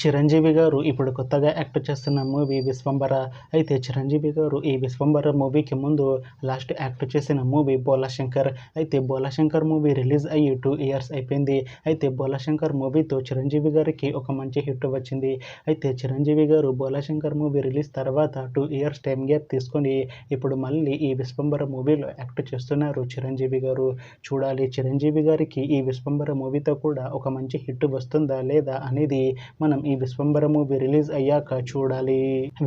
చిరంజీవి గారు ఇప్పుడు కొత్తగా యాక్ట్ చేస్తున్న మూవీ 'విశ్వంబర'. అయితే చిరంజీవి గారు ఈ 'విశ్వంబర' మూవీకి ముందు లాస్ట్ యాక్ట్ చేసిన మూవీ 'బోలాశంకర్'. అయితే 'బోలాశంకర్' మూవీ రిలీజ్ అయ్యి 2 ఇయర్స్ అయిపోయింది. అయితే 'బోలాశంకర్' మూవీతో చిరంజీవి గారికి ఒక మంచి హిట్ వచ్చింది. అయితే చిరంజీవి గారు 'బోలాశంకర్' మూవీ రిలీజ్ తర్వాత 2 ఇయర్స్ టైం గ్యాప్ తీసుకొని ఇప్పుడు మళ్ళీ ఈ 'విశ్వంబర' మూవీలో యాక్ట్ చేస్తున్నారు చిరంజీవి గారు. చూడాలి చిరంజీవి గారికి ఈ 'విశ్వంబర' మూవీతో కూడా ఒక మంచి హిట్ వస్తుందా లేదా అనేది మనం ఈ 'విశ్వంబర' మూవీ రిలీజ్ అయ్యాక చూడాలి.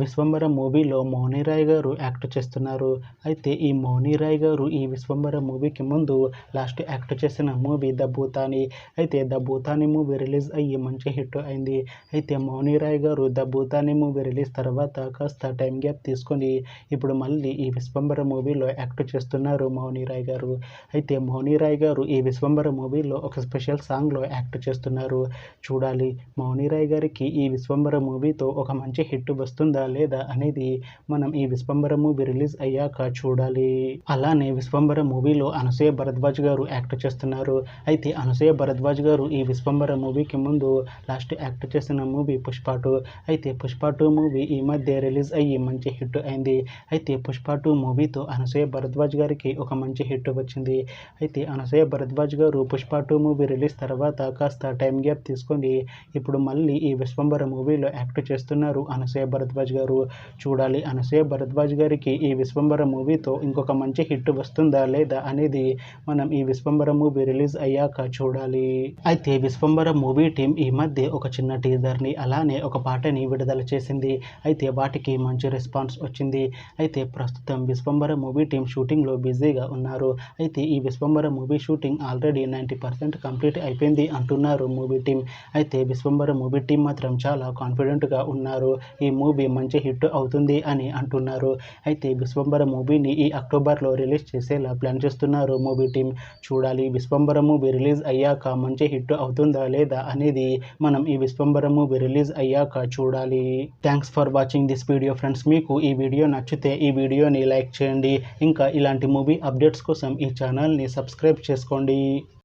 'విశ్వంబర' మూవీలో మౌనిరాయ్ గారు యాక్ట్ చేస్తున్నారు. అయితే ఈ మౌనిరాయ్ గారు ఈ 'విశ్వంబర' మూవీకి ముందు లాస్ట్ యాక్ట్ చేసిన మూవీ 'ద భూతాని'. అయితే 'ద భూతాని' మూవీ రిలీజ్ అయ్యి మంచి హిట్ అయింది. అయితే మౌనిరాయ్ గారు 'ద భూతాని' మూవీ రిలీజ్ తర్వాత కాస్త టైం గ్యాప్ తీసుకొని ఇప్పుడు మళ్ళీ ఈ 'విశ్వంబర' మూవీలో యాక్ట్ చేస్తున్నారు మౌనిరాయ్ గారు. అయితే మౌనిరాయ్ గారు ఈ 'విశ్వంబర' మూవీలో ఒక స్పెషల్ సాంగ్లో యాక్ట్ చేస్తున్నారు. చూడాలి మౌనిరాయ్ గారికి ఈ 'విశ్వంబర' మూవీతో ఒక మంచి హిట్ వస్తుందా లేదా అనేది మనం ఈ 'విశ్వంబర' మూవీ రిలీజ్ అయ్యాక చూడాలి. అలానే 'విశ్వంబర' మూవీలో అనసూయ భరద్వాజ్ గారు యాక్ట్ చేస్తున్నారు. అయితే అనసూయ భరద్వాజ్ గారు ఈ 'విశ్వంబర' మూవీకి ముందు లాస్ట్ యాక్ట్ చేసిన మూవీ 'పుష్ప 2'. అయితే 'పుష్ప 2' మూవీ ఈ మధ్య రిలీజ్ అయ్యి మంచి హిట్ అయింది. అయితే 'పుష్ప 2' మూవీతో అనసూయ భరద్వాజ్ గారికి ఒక మంచి హిట్ వచ్చింది. అయితే అనసూయ భరద్వాజ్ గారు 'పుష్ప 2' మూవీ రిలీజ్ తర్వాత కాస్త టైం గ్యాప్ తీసుకొని ఇప్పుడు మళ్ళీ ఈ 'విశ్వంబర' మూవీలో యాక్ట్ చేస్తున్నారు అనసూయ భరద్వాజ్ గారు. చూడాలి అనసూయ భరద్వాజ్ గారికి ఈ 'విశ్వంబర' మూవీతో ఇంకొక మంచి హిట్ వస్తుందా లేదా అనేది మనం ఈ 'విశ్వంబర' మూవీ రిలీజ్ అయ్యాక చూడాలి. అయితే 'విశ్వంబర' మూవీ టీం ఈ మధ్య ఒక చిన్న టీజర్ని అలానే ఒక పాటని విడుదల చేసింది. అయితే వాటికి మంచి రెస్పాన్స్ వచ్చింది. అయితే ప్రస్తుతం 'విశ్వంబర' మూవీ టీం షూటింగ్లో బిజీగా ఉన్నారు. అయితే ఈ 'Vishwambhara' movie shooting already 90% complete అయిపోయింది అంటున్నారు మూవీ టీం. అయితే 'విశ్వంబర' మూవీ టీం మాత్రం చాలా కాన్ఫిడెంట్గా ఉన్నారు. ఈ మూవీ మంచి హిట్ అవుతుంది అని అంటున్నారు. అయితే 'విశ్వంబర' మూవీని ఈ అక్టోబర్లో రిలీజ్ చేసేలా ప్లాన్ చేస్తున్నారు మూవీ టీం. చూడాలి 'విశ్వంబర' మూవీ రిలీజ్ అయ్యాక మంచి హిట్ అవుతుందా లేదా అనేది మనం ఈ 'విశ్వంబర' మూవీ రిలీజ్ అయ్యాక చూడాలి. Thanks for watching this video friends. మీకు ఈ వీడియో నచ్చితే ఈ వీడియోని లైక్ చేయండి. ఇంకా ఇలాంటి మూవీ అప్డేట్స్ కోసం ఈ ఛానల్ని సబ్స్క్రైబ్ చేసుకోండి.